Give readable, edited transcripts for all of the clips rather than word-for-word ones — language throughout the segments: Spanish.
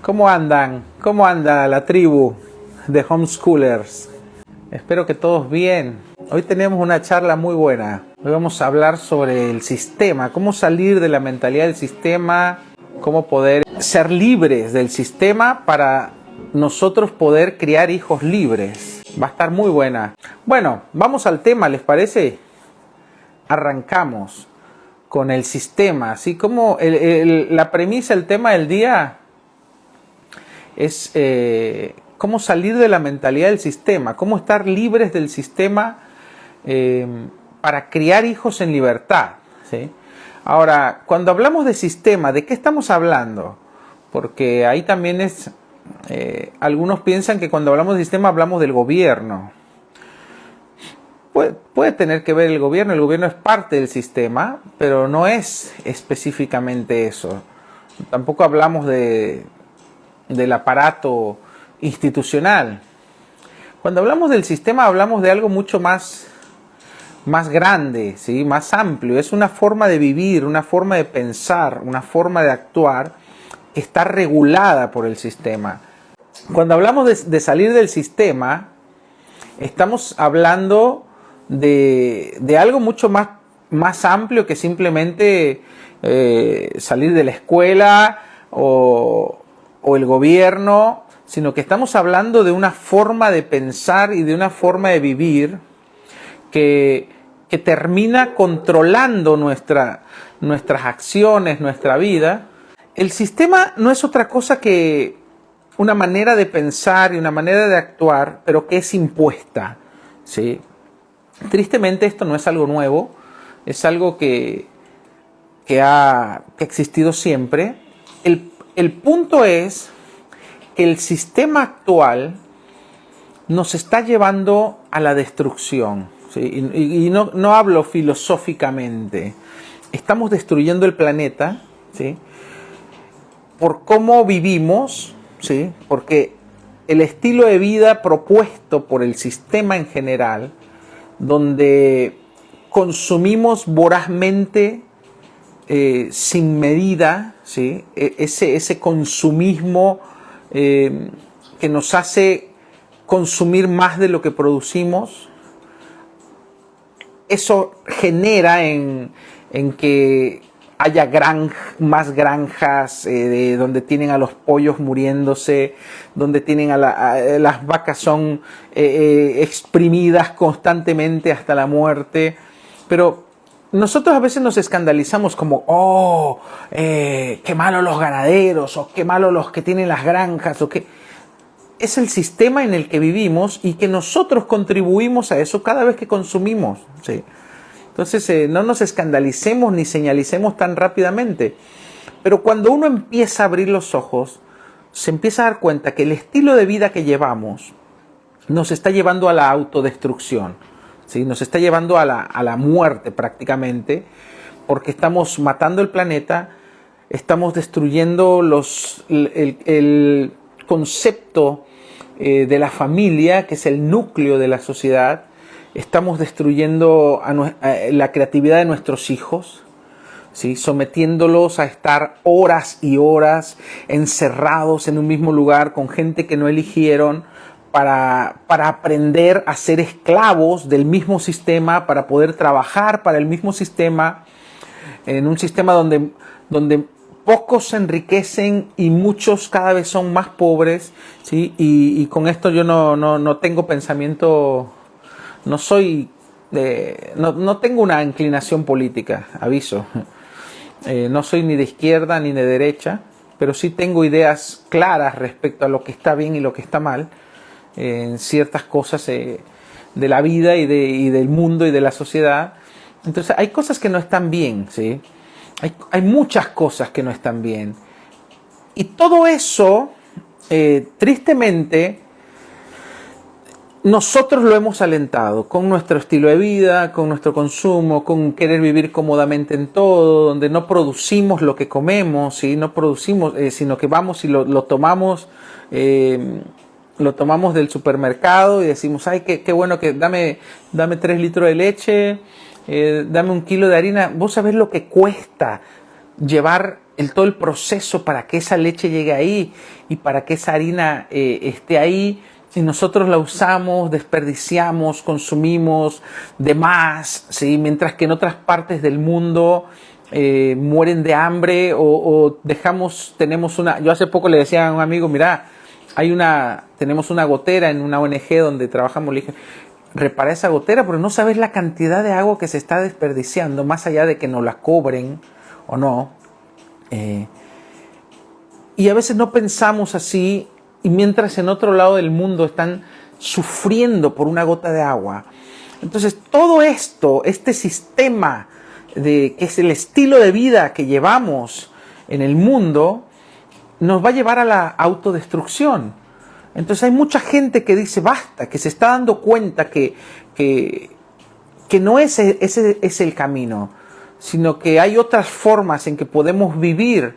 ¿Cómo andan? ¿Cómo anda la tribu de homeschoolers? Espero que todos bien. Hoy tenemos una charla muy buena. Hoy vamos a hablar sobre el sistema, cómo salir de la mentalidad del sistema, cómo poder ser libres del sistema para nosotros poder criar hijos libres. Va a estar muy buena. Bueno, vamos al tema, ¿les parece? Arrancamos con el sistema, así como la premisa, el tema del día es cómo salir de la mentalidad del sistema, cómo estar libres del sistema para criar hijos en libertad, ¿sí? Ahora, cuando hablamos de sistema, ¿de qué estamos hablando? Porque ahí también es, algunos piensan que cuando hablamos de sistema hablamos del gobierno. Puede tener que ver el gobierno es parte del sistema, pero no es específicamente eso. Tampoco hablamos del aparato institucional. Cuando hablamos del sistema hablamos de algo mucho más grande, ¿sí? Más amplio. Es una forma de vivir, una forma de pensar, una forma de actuar que está regulada por el sistema. Cuando hablamos de salir del sistema, estamos hablando de algo mucho más amplio que simplemente salir de la escuela o el gobierno, sino que estamos hablando de una forma de pensar y de una forma de vivir que termina controlando nuestras acciones, nuestra vida. El sistema no es otra cosa que una manera de pensar y una manera de actuar, pero que es impuesta, ¿sí? Tristemente esto no es algo nuevo, es algo que ha existido siempre. El punto es que el sistema actual nos está llevando a la destrucción, ¿sí? Y no hablo filosóficamente. Estamos destruyendo el planeta, ¿sí? Por cómo vivimos, ¿sí? Porque el estilo de vida propuesto por el sistema en general, donde consumimos vorazmente, sin medida, ¿sí? Ese consumismo que nos hace consumir más de lo que producimos, eso genera en que haya más granjas donde tienen a los pollos muriéndose, donde tienen las vacas son exprimidas constantemente hasta la muerte. Pero nosotros a veces nos escandalizamos como, qué malo los ganaderos, o qué malo los que tienen las granjas, o qué. Es el sistema en el que vivimos y que nosotros contribuimos a eso cada vez que consumimos, ¿sí? Entonces no nos escandalicemos ni señalicemos tan rápidamente. Pero cuando uno empieza a abrir los ojos, se empieza a dar cuenta que el estilo de vida que llevamos nos está llevando a la autodestrucción, ¿sí? Nos está llevando a la muerte prácticamente, porque estamos matando el planeta, estamos destruyendo el concepto de la familia, que es el núcleo de la sociedad. Estamos destruyendo la creatividad de nuestros hijos, ¿sí? Sometiéndolos a estar horas y horas encerrados en un mismo lugar con gente que no eligieron para aprender a ser esclavos del mismo sistema, para poder trabajar para el mismo sistema, en un sistema donde pocos se enriquecen y muchos cada vez son más pobres, ¿sí? Y con esto yo no tengo pensamiento. No tengo una inclinación política, aviso. No soy ni de izquierda ni de derecha, pero sí tengo ideas claras respecto a lo que está bien y lo que está mal en ciertas cosas de la vida y del mundo y de la sociedad. Entonces hay cosas que no están bien, ¿sí? Hay muchas cosas que no están bien. Y todo eso, tristemente, nosotros lo hemos alentado con nuestro estilo de vida, con nuestro consumo, con querer vivir cómodamente en todo, donde no producimos lo que comemos, ¿sí? No producimos, sino que vamos y lo tomamos del supermercado y decimos, ay, qué bueno que dame 3 litros de leche, dame 1 kilo de harina. Vos sabés lo que cuesta llevar todo el proceso para que esa leche llegue ahí y para que esa harina esté ahí. Y nosotros la usamos, desperdiciamos, consumimos de más, ¿sí? Mientras que en otras partes del mundo mueren de hambre o tenemos una... Yo hace poco le decía a un amigo, mira, tenemos una gotera en una ONG donde trabajamos, le dije, repara esa gotera porque no sabes la cantidad de agua que se está desperdiciando, más allá de que nos la cobren o no. Y a veces no pensamos así, y mientras en otro lado del mundo están sufriendo por una gota de agua. Entonces todo esto, este sistema que es el estilo de vida que llevamos en el mundo, nos va a llevar a la autodestrucción. Entonces hay mucha gente que dice basta, que se está dando cuenta que no ese es el camino, sino que hay otras formas en que podemos vivir,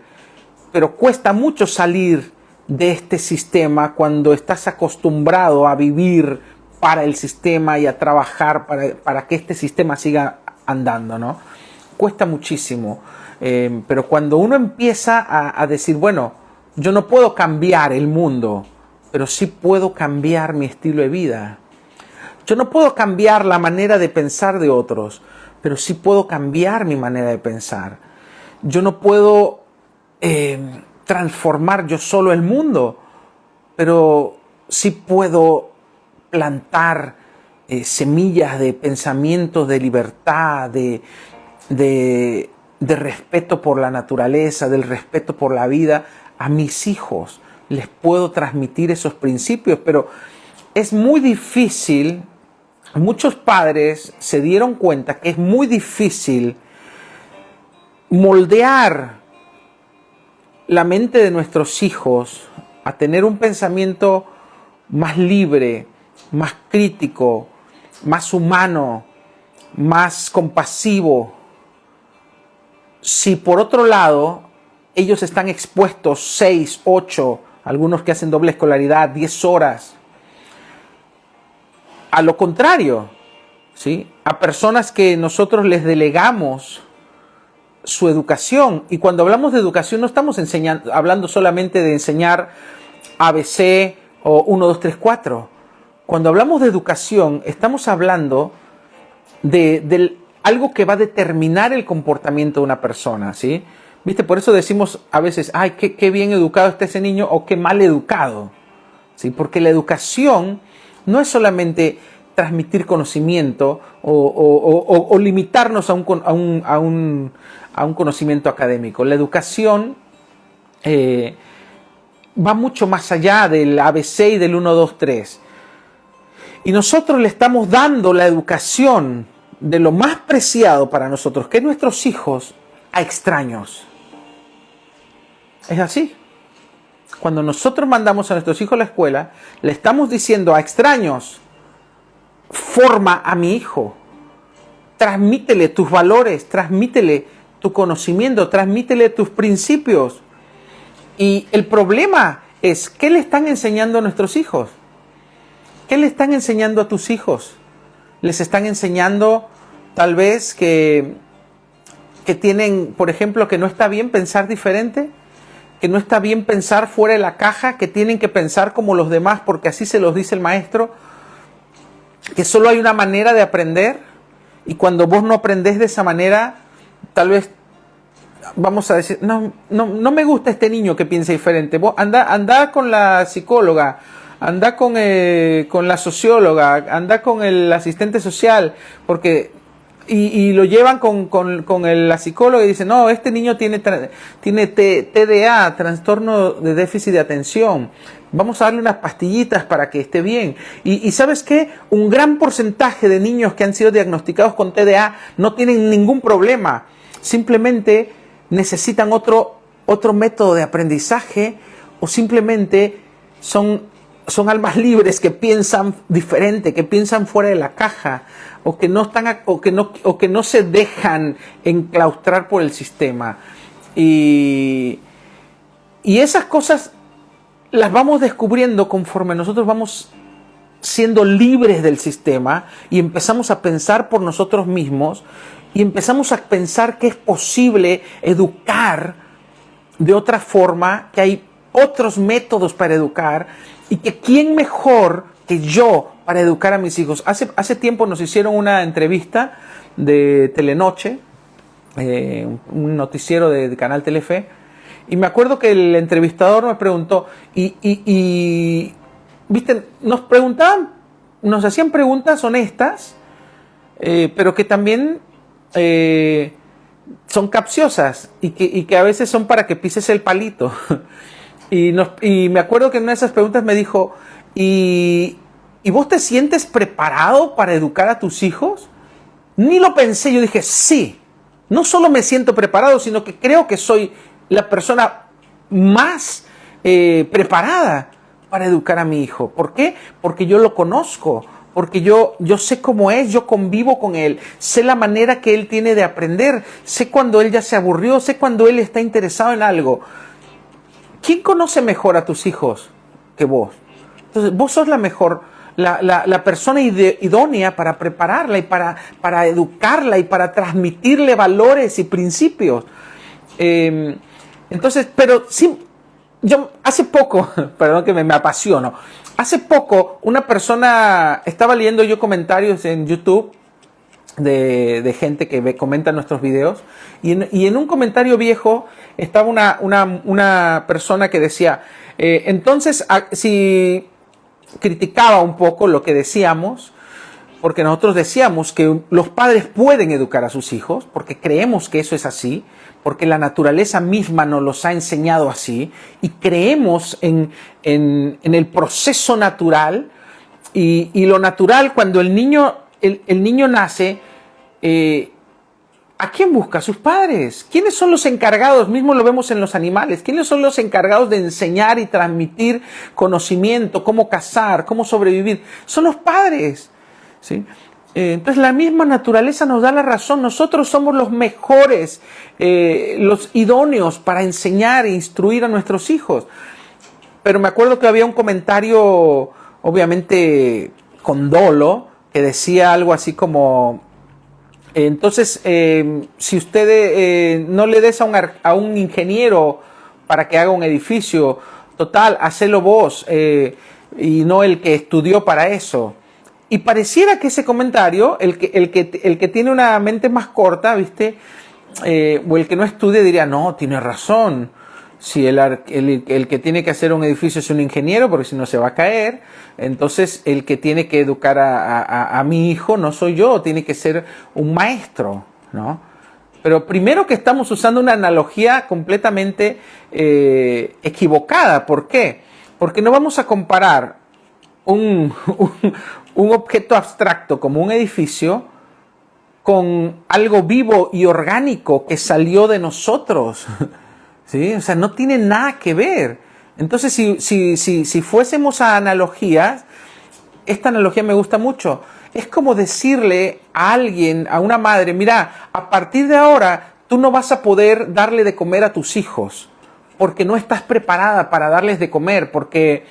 pero cuesta mucho salir de este sistema cuando estás acostumbrado a vivir para el sistema y a trabajar para que este sistema siga andando, ¿no? Cuesta muchísimo, pero cuando uno empieza a decir, bueno, yo no puedo cambiar el mundo, pero sí puedo cambiar mi estilo de vida. Yo no puedo cambiar la manera de pensar de otros, pero sí puedo cambiar mi manera de pensar. Yo no puedo transformar yo solo el mundo, pero sí puedo plantar semillas de pensamientos de libertad, de respeto por la naturaleza, del respeto por la vida a mis hijos. Les puedo transmitir esos principios, pero es muy difícil. Muchos padres se dieron cuenta que es muy difícil moldear la mente de nuestros hijos a tener un pensamiento más libre, más crítico, más humano, más compasivo. Si por otro lado ellos están expuestos 6, 8, algunos que hacen doble escolaridad, 10 horas, a lo contrario, ¿sí? A personas que nosotros les delegamos su educación. Y cuando hablamos de educación no estamos hablando solamente de enseñar ABC o 1, 2, 3, 4. Cuando hablamos de educación estamos hablando de algo que va a determinar el comportamiento de una persona, ¿sí? ¿Viste? Por eso decimos a veces, ay, qué bien educado está ese niño o qué mal educado, ¿sí? Porque la educación no es solamente transmitir conocimiento o limitarnos a un conocimiento académico. La educación va mucho más allá del ABC y del 1, 2, 3. Y nosotros le estamos dando la educación de lo más preciado para nosotros, que es nuestros hijos, a extraños. Es así. Cuando nosotros mandamos a nuestros hijos a la escuela, le estamos diciendo a extraños, forma a mi hijo, transmítele tus valores, transmítele tu conocimiento, transmítele tus principios. Y el problema es, ¿qué le están enseñando a nuestros hijos? ¿Qué le están enseñando a tus hijos? Les están enseñando tal vez que tienen, por ejemplo, que no está bien pensar diferente, que no está bien pensar fuera de la caja, que tienen que pensar como los demás porque así se los dice el maestro, que solo hay una manera de aprender y cuando vos no aprendés de esa manera, tal vez vamos a decir, no me gusta este niño que piensa diferente, vos anda con la psicóloga, anda con la socióloga, anda con el asistente social, porque y lo llevan con la psicóloga y dicen, no, este niño tiene TDA, trastorno de déficit de atención, vamos a darle unas pastillitas para que esté bien. Y ¿sabes qué? Un gran porcentaje de niños que han sido diagnosticados con TDA no tienen ningún problema, simplemente necesitan otro método de aprendizaje o simplemente son almas libres que piensan diferente, que piensan fuera de la caja o que no se dejan enclaustrar por el sistema. Y esas cosas las vamos descubriendo conforme nosotros vamos siendo libres del sistema y empezamos a pensar por nosotros mismos y empezamos a pensar que es posible educar de otra forma, que hay otros métodos para educar y que quién mejor que yo para educar a mis hijos. Hace tiempo nos hicieron una entrevista de Telenoche, un noticiero de Canal Telefe, y me acuerdo que el entrevistador me preguntó, viste, nos hacían preguntas honestas, pero que también son capciosas y que a veces son para que pises el palito. Y me acuerdo que en una de esas preguntas me dijo, ¿y vos te sientes preparado para educar a tus hijos? Ni lo pensé, yo dije, sí. No solo me siento preparado, sino que creo que soy la persona más preparada para educar a mi hijo. ¿Por qué? Porque yo lo conozco, porque yo sé cómo es, yo convivo con él, sé la manera que él tiene de aprender, sé cuando él ya se aburrió, sé cuando él está interesado en algo. ¿Quién conoce mejor a tus hijos que vos? Entonces, vos sos la mejor, la persona idónea para prepararla y para educarla y para transmitirle valores y principios. Entonces, pero sí, yo hace poco, perdón que me apasiono, hace poco una persona, estaba leyendo yo comentarios en YouTube de gente que comenta nuestros videos y en un comentario viejo estaba una persona que decía, entonces si criticaba un poco lo que decíamos, porque nosotros decíamos que los padres pueden educar a sus hijos, porque creemos que eso es así, porque la naturaleza misma nos los ha enseñado así, y creemos en el proceso natural, y lo natural cuando el niño nace, ¿a quién busca? A sus padres. ¿Quiénes son los encargados? Mismo lo vemos en los animales. ¿Quiénes son los encargados de enseñar y transmitir conocimiento, cómo cazar, cómo sobrevivir? Son los padres, ¿sí? Entonces la misma naturaleza nos da la razón. Nosotros somos los mejores, los idóneos para enseñar e instruir a nuestros hijos. Pero me acuerdo que había un comentario, obviamente con dolo, que decía algo así como, entonces, si usted no le des a un ingeniero para que haga un edificio, total, hacelo vos y no el que estudió para eso. Y pareciera que ese comentario, el que tiene una mente más corta, ¿viste? O el que no estudia diría, no, tiene razón. Si el que tiene que hacer un edificio es un ingeniero, porque si no se va a caer, entonces el que tiene que educar a mi hijo no soy yo, tiene que ser un maestro, ¿no? Pero primero que estamos usando una analogía completamente equivocada. ¿Por qué? Porque no vamos a comparar un objeto abstracto como un edificio con algo vivo y orgánico que salió de nosotros. ¿Sí? O sea, no tiene nada que ver. Entonces, si fuésemos a analogías, esta analogía me gusta mucho. Es como decirle a alguien, a una madre, mira, a partir de ahora tú no vas a poder darle de comer a tus hijos, porque no estás preparada para darles de comer, porque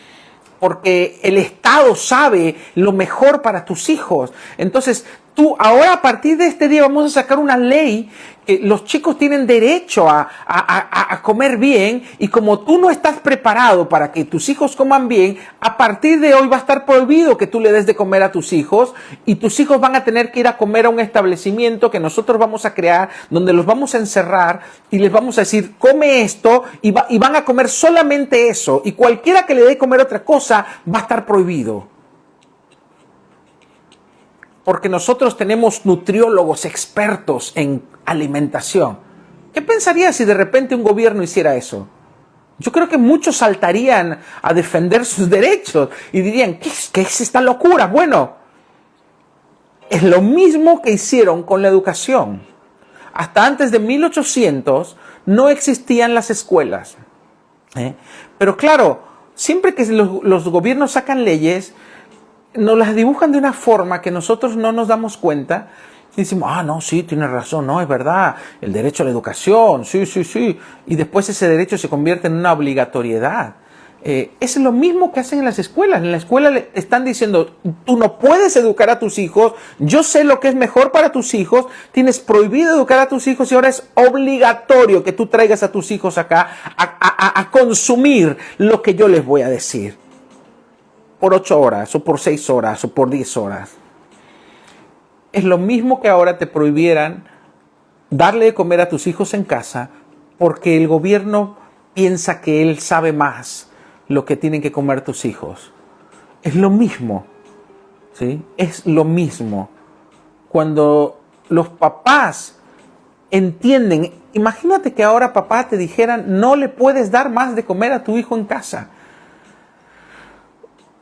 el Estado sabe lo mejor para tus hijos. Entonces, tú ahora a partir de este día vamos a sacar una ley que los chicos tienen derecho a comer bien, y como tú no estás preparado para que tus hijos coman bien, a partir de hoy va a estar prohibido que tú le des de comer a tus hijos, y tus hijos van a tener que ir a comer a un establecimiento que nosotros vamos a crear, donde los vamos a encerrar y les vamos a decir, come esto, y van a comer solamente eso, y cualquiera que le dé comer otra cosa va a estar prohibido. Porque nosotros tenemos nutriólogos expertos en alimentación. ¿Qué pensarías si de repente un gobierno hiciera eso? Yo creo que muchos saltarían a defender sus derechos y dirían, ¿qué es esta locura? Bueno, es lo mismo que hicieron con la educación. Hasta antes de 1800 no existían las escuelas. Pero claro, siempre que los gobiernos sacan leyes, nos las dibujan de una forma que nosotros no nos damos cuenta y decimos, no, sí, tiene razón, no, es verdad, el derecho a la educación, sí, y después ese derecho se convierte en una obligatoriedad. Es lo mismo que hacen en las escuelas. En la escuela le están diciendo, tú no puedes educar a tus hijos, yo sé lo que es mejor para tus hijos, tienes prohibido educar a tus hijos y ahora es obligatorio que tú traigas a tus hijos acá a consumir lo que yo les voy a decir. Por 8 horas, o por 6 horas, o por 10 horas. Es lo mismo que ahora te prohibieran darle de comer a tus hijos en casa porque el gobierno piensa que él sabe más lo que tienen que comer tus hijos. Es lo mismo, ¿sí? Es lo mismo. Cuando los papás entienden, imagínate que ahora papá te dijeran, no le puedes dar más de comer a tu hijo en casa.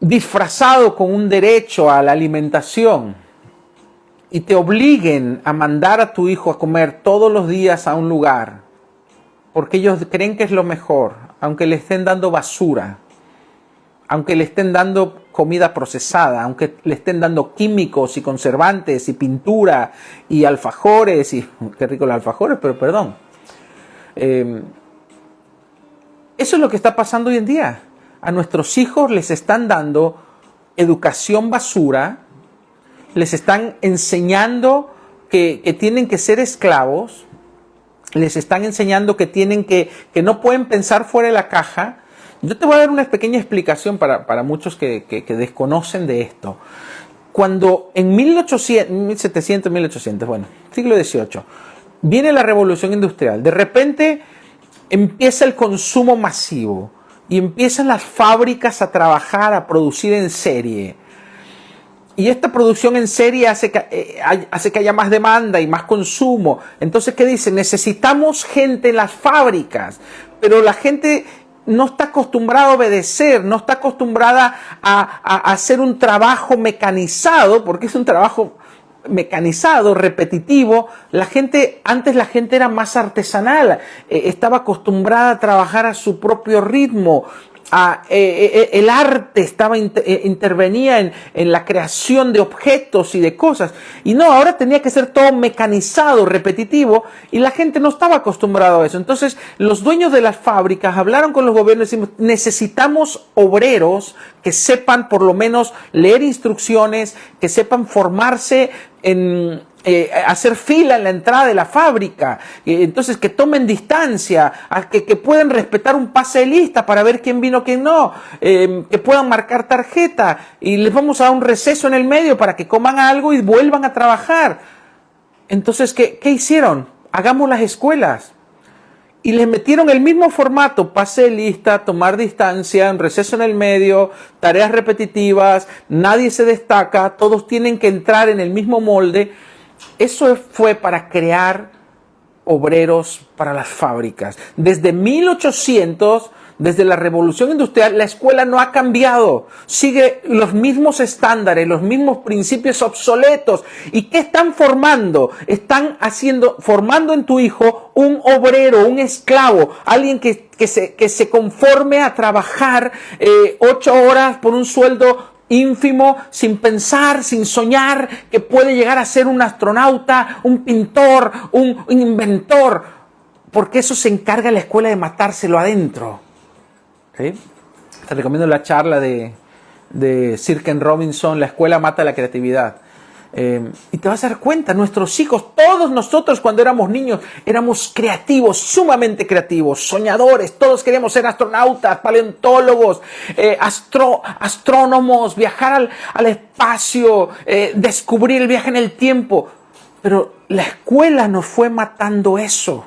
Disfrazado con un derecho a la alimentación y te obliguen a mandar a tu hijo a comer todos los días a un lugar porque ellos creen que es lo mejor, aunque le estén dando basura, aunque le estén dando comida procesada, aunque le estén dando químicos y conservantes y pintura y alfajores, y qué rico los alfajores, pero perdón. Eso es lo que está pasando hoy en día. A nuestros hijos les están dando educación basura, les están enseñando que tienen que ser esclavos, les están enseñando que no pueden pensar fuera de la caja. Yo te voy a dar una pequeña explicación para muchos que desconocen de esto. Cuando en 1700, bueno, siglo XVIII, viene la revolución industrial, de repente empieza el consumo masivo y empiezan las fábricas a trabajar, a producir en serie. Y esta producción en serie hace que haya más demanda y más consumo. Entonces, ¿qué dicen? Necesitamos gente en las fábricas, pero la gente no está acostumbrada a obedecer, no está acostumbrada a hacer un trabajo mecanizado, porque es un trabajo mecanizado, repetitivo. Antes la gente era más artesanal, estaba acostumbrada a trabajar a su propio ritmo. El arte intervenía en la creación de objetos y de cosas, y no, ahora tenía que ser todo mecanizado, repetitivo, y la gente no estaba acostumbrada a eso. Entonces los dueños de las fábricas hablaron con los gobiernos y decimos, necesitamos obreros que sepan por lo menos leer instrucciones, que sepan formarse hacer fila en la entrada de la fábrica, entonces que tomen distancia, que puedan respetar un pase de lista para ver quién vino, quién no, que puedan marcar tarjeta y les vamos a dar un receso en el medio para que coman algo y vuelvan a trabajar. Entonces, ¿qué hicieron? Hagamos las escuelas. Y les metieron el mismo formato, pase de lista, tomar distancia, un receso en el medio, tareas repetitivas, nadie se destaca, todos tienen que entrar en el mismo molde. Eso fue para crear obreros para las fábricas. Desde 1800, desde la Revolución Industrial, la escuela no ha cambiado. Sigue los mismos estándares, los mismos principios obsoletos. ¿Y qué están formando? Están formando en tu hijo un obrero, un esclavo, alguien que se conforme a trabajar 8 horas por un sueldo ínfimo, sin pensar, sin soñar que puede llegar a ser un astronauta, un pintor, un inventor, porque eso se encarga la escuela de matárselo adentro. ¿Sí? Te recomiendo la charla de Sir Ken Robinson, La escuela mata la creatividad. Y te vas a dar cuenta, nuestros hijos, todos nosotros cuando éramos niños, éramos creativos, sumamente creativos, soñadores, todos queríamos ser astronautas, paleontólogos, astrónomos, viajar al espacio, descubrir el viaje en el tiempo. Pero la escuela nos fue matando eso.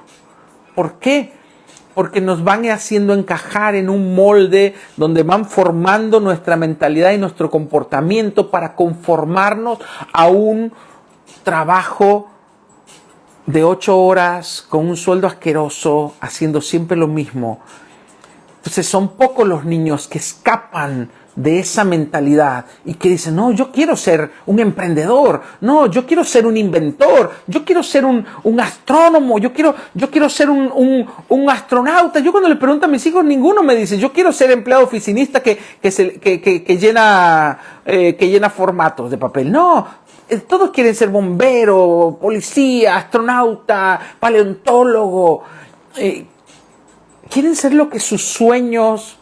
¿Por qué? Porque nos van haciendo encajar en un molde donde van formando nuestra mentalidad y nuestro comportamiento para conformarnos a un trabajo de 8 horas con un sueldo asqueroso, haciendo siempre lo mismo. Entonces son pocos los niños que escapan de esa mentalidad y que dicen, no, yo quiero ser un emprendedor, no, yo quiero ser un inventor, yo quiero ser un astrónomo, yo quiero ser un astronauta. Yo cuando le pregunto a mis hijos, ninguno me dice, yo quiero ser empleado oficinista que llena formatos de papel. No, todos quieren ser bombero, policía, astronauta, paleontólogo. Quieren ser lo que sus sueños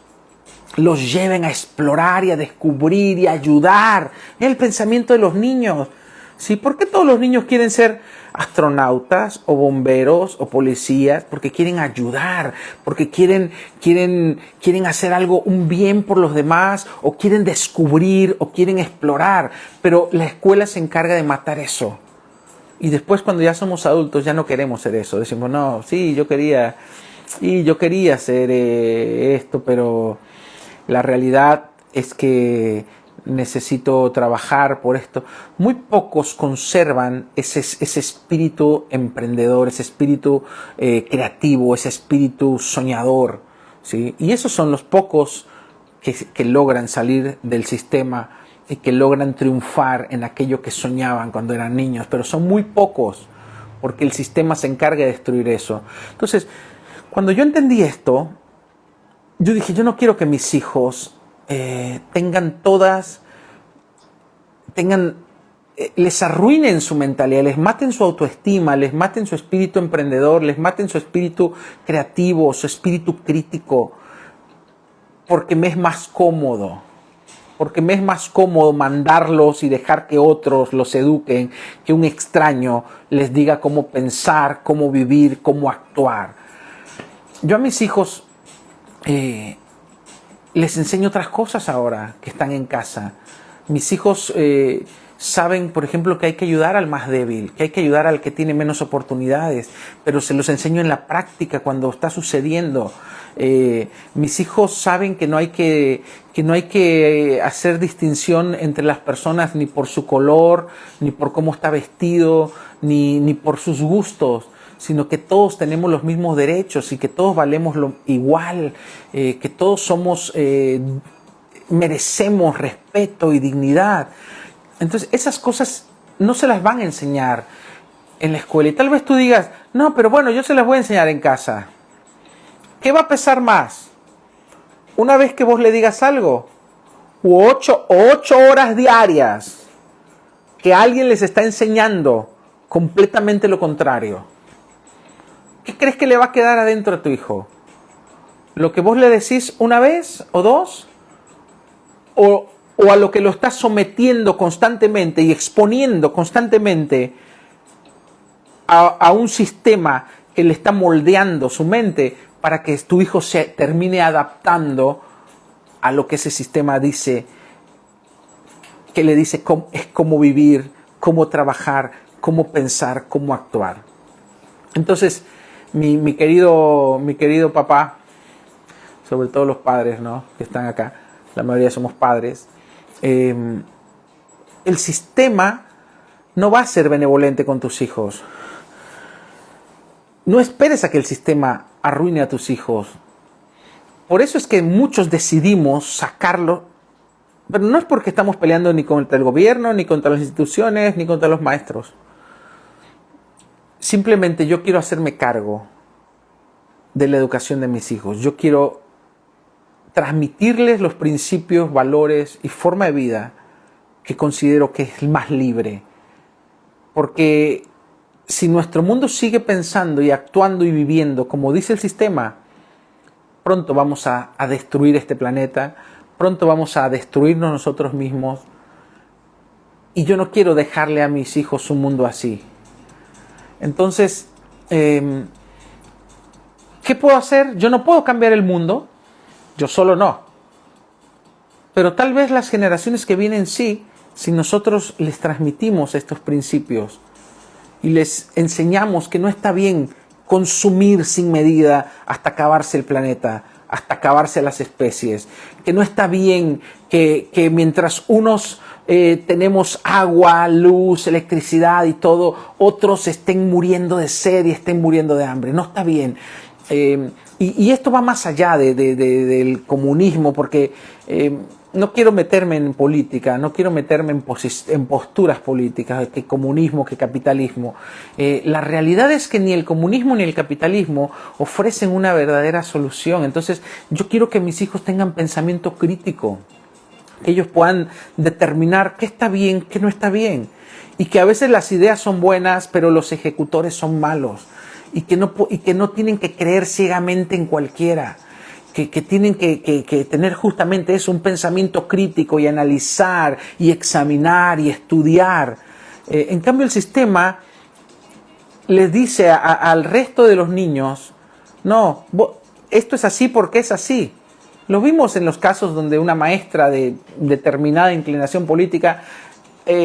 los lleven a explorar y a descubrir y a ayudar. Es el pensamiento de los niños. ¿Sí? ¿Por qué todos los niños quieren ser astronautas o bomberos o policías? Porque quieren ayudar, porque quieren hacer algo, un bien por los demás, o quieren descubrir o quieren explorar. Pero la escuela se encarga de matar eso. Y después, cuando ya somos adultos, ya no queremos ser eso. Decimos, no, sí, yo quería hacer esto, pero la realidad es que necesito trabajar por esto. Muy pocos conservan ese espíritu emprendedor, ese espíritu creativo, ese espíritu soñador, ¿sí? Y esos son los pocos que logran salir del sistema y que logran triunfar en aquello que soñaban cuando eran niños, pero son muy pocos, porque el sistema se encarga de destruir eso. Entonces, cuando yo entendí esto, yo dije, yo no quiero que mis hijos les arruinen su mentalidad, les maten su autoestima, les maten su espíritu emprendedor, les maten su espíritu creativo, su espíritu crítico, porque me es más cómodo. Porque me es más cómodo mandarlos y dejar que otros los eduquen, que un extraño les diga cómo pensar, cómo vivir, cómo actuar. Yo a mis hijos les enseño otras cosas ahora que están en casa. Mis hijos saben, por ejemplo, que hay que ayudar al más débil, que hay que ayudar al que tiene menos oportunidades, pero se los enseño en la práctica cuando está sucediendo. Mis hijos saben que no hay que hacer distinción entre las personas ni por su color, ni por cómo está vestido, ni por sus gustos, sino que todos tenemos los mismos derechos y que todos valemos igual, que todos merecemos respeto y dignidad. Entonces esas cosas no se las van a enseñar en la escuela. Y tal vez tú digas, no, pero bueno, yo se las voy a enseñar en casa. ¿Qué va a pesar más? Una vez que vos le digas algo, u 8 horas diarias que alguien les está enseñando completamente lo contrario. ¿Qué crees que le va a quedar adentro a tu hijo? ¿Lo que vos le decís una vez o dos? ¿O a lo que lo estás sometiendo constantemente y exponiendo constantemente a un sistema que le está moldeando su mente para que tu hijo se termine adaptando a lo que ese sistema dice, que le dice cómo vivir, cómo trabajar, cómo pensar, cómo actuar? Entonces, mi querido papá, sobre todo los padres, ¿no?, que están acá, la mayoría somos padres, el sistema no va a ser benevolente con tus hijos. No esperes a que el sistema arruine a tus hijos. Por eso es que muchos decidimos sacarlo, pero no es porque estamos peleando ni contra el gobierno, ni contra las instituciones, ni contra los maestros. Simplemente yo quiero hacerme cargo de la educación de mis hijos. Yo quiero transmitirles los principios, valores y forma de vida que considero que es más libre. Porque si nuestro mundo sigue pensando y actuando y viviendo como dice el sistema, pronto vamos a destruir este planeta, pronto vamos a destruirnos nosotros mismos. Y yo no quiero dejarle a mis hijos un mundo así. Entonces, ¿qué puedo hacer? Yo no puedo cambiar el mundo, yo solo no. Pero tal vez las generaciones que vienen sí, si nosotros les transmitimos estos principios y les enseñamos que no está bien consumir sin medida hasta acabarse el planeta, hasta acabarse las especies, que no está bien que mientras unos tenemos agua, luz, electricidad y todo, otros estén muriendo de sed y estén muriendo de hambre. No está bien. Y esto va más allá del comunismo, porque no quiero meterme en política, no quiero meterme en posturas políticas, que comunismo, que capitalismo. La realidad es que ni el comunismo ni el capitalismo ofrecen una verdadera solución. Entonces yo quiero que mis hijos tengan pensamiento crítico, que ellos puedan determinar qué está bien, qué no está bien, y que a veces las ideas son buenas, pero los ejecutores son malos, y que no tienen que creer ciegamente en cualquiera, que tienen que tener justamente eso, un pensamiento crítico y analizar y examinar y estudiar. En cambio el sistema les dice al resto de los niños, no, esto es así porque es así. Lo vimos en los casos donde una maestra de determinada inclinación política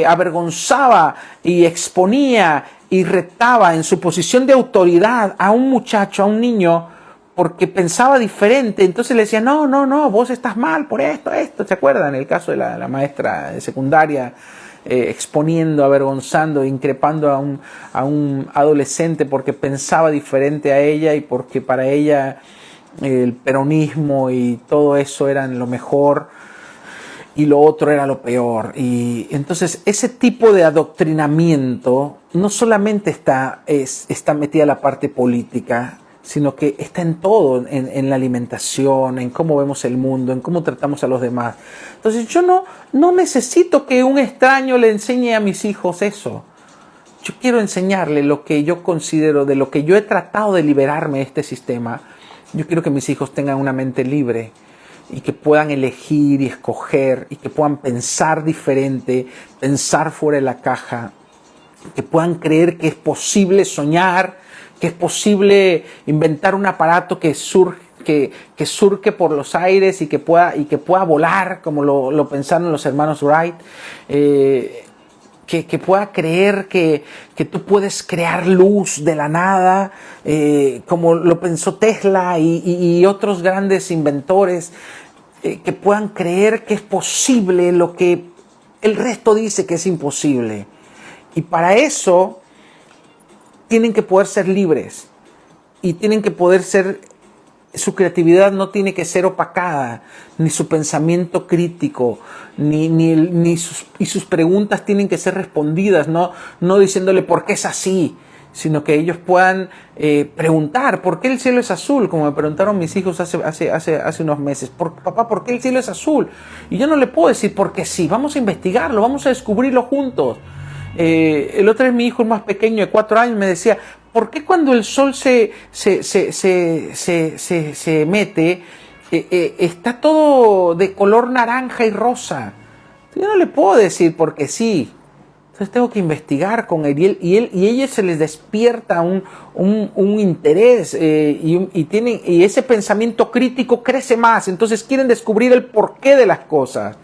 avergonzaba y exponía y retaba en su posición de autoridad a un muchacho, a un niño, porque pensaba diferente. Entonces le decía, no, vos estás mal por esto. ¿Se acuerdan? El caso de la maestra de secundaria exponiendo, avergonzando, increpando a un adolescente porque pensaba diferente a ella y porque para ella el peronismo y todo eso eran lo mejor y lo otro era lo peor. Y entonces ese tipo de adoctrinamiento no solamente está metida la parte política, sino que está en todo, en la alimentación, en cómo vemos el mundo, en cómo tratamos a los demás. Entonces yo no necesito que un extraño le enseñe a mis hijos eso. Yo quiero enseñarle lo que yo considero, de lo que yo he tratado de liberarme de este sistema. Yo quiero que mis hijos tengan una mente libre y que puedan elegir y escoger y que puedan pensar diferente, pensar fuera de la caja, que puedan creer que es posible soñar, que es posible inventar un aparato que surque por los aires y que pueda volar, como lo pensaron los hermanos Wright, que pueda creer que tú puedes crear luz de la nada, como lo pensó Tesla y otros grandes inventores, que puedan creer que es posible lo que el resto dice que es imposible. Y para eso tienen que poder ser libres y tienen que poder ser, su creatividad no tiene que ser opacada, ni su pensamiento crítico, ni sus preguntas tienen que ser respondidas, no diciéndole por qué es así, sino que ellos puedan preguntar por qué el cielo es azul, como me preguntaron mis hijos hace unos meses. Papá, ¿por qué el cielo es azul? Y yo no le puedo decir porque sí, vamos a investigarlo, vamos a descubrirlo juntos. El otro es mi hijo más pequeño de 4 años, me decía, ¿por qué cuando el sol se mete está todo de color naranja y rosa? Yo no le puedo decir porque sí. Entonces tengo que investigar con él y ellos se les despierta un interés y ese pensamiento crítico crece más. Entonces quieren descubrir el porqué de las cosas.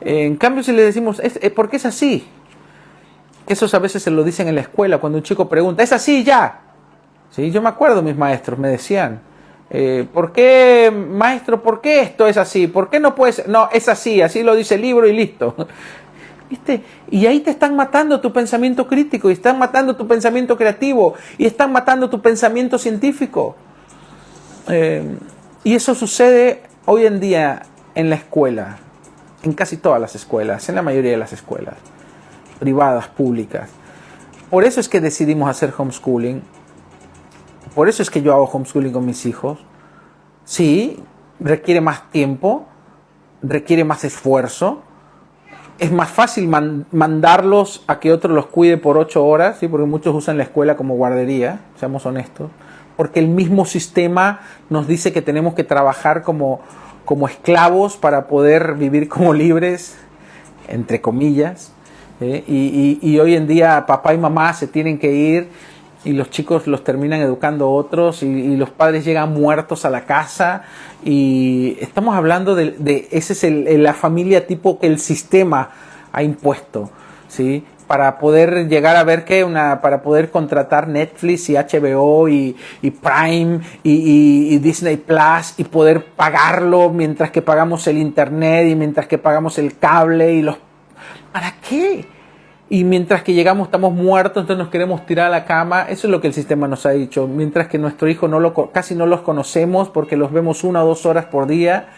En cambio, si le decimos, ¿por qué es así? Eso a veces se lo dicen en la escuela cuando un chico pregunta, ¿es así ya? Sí, yo me acuerdo, mis maestros me decían, ¿por qué, maestro, por qué esto es así? ¿Por qué no puede ser? No, es así lo dice el libro y listo. ¿Viste? Y ahí te están matando tu pensamiento crítico, y están matando tu pensamiento creativo, y están matando tu pensamiento científico. Y eso sucede hoy en día en la escuela, en casi todas las escuelas, en la mayoría de las escuelas, privadas, públicas. Por eso es que decidimos hacer homeschooling. Por eso es que yo hago homeschooling con mis hijos. Sí, requiere más tiempo, requiere más esfuerzo. Es más fácil mandarlos a que otro los cuide por 8 horas, ¿sí? Porque muchos usan la escuela como guardería, seamos honestos. Porque el mismo sistema nos dice que tenemos que trabajar como esclavos para poder vivir como libres, entre comillas. Y hoy en día papá y mamá se tienen que ir y los chicos los terminan educando otros y los padres llegan muertos a la casa y estamos hablando de esa es la familia tipo que el sistema ha impuesto, ¿sí? Para poder llegar a ver para poder contratar Netflix y HBO y Prime y Disney Plus y poder pagarlo mientras que pagamos el internet y mientras que pagamos el cable ¿para qué? Y mientras que llegamos estamos muertos, entonces nos queremos tirar a la cama. Eso es lo que el sistema nos ha dicho. Mientras que nuestro hijo casi no los conocemos porque los vemos 1 o 2 horas por día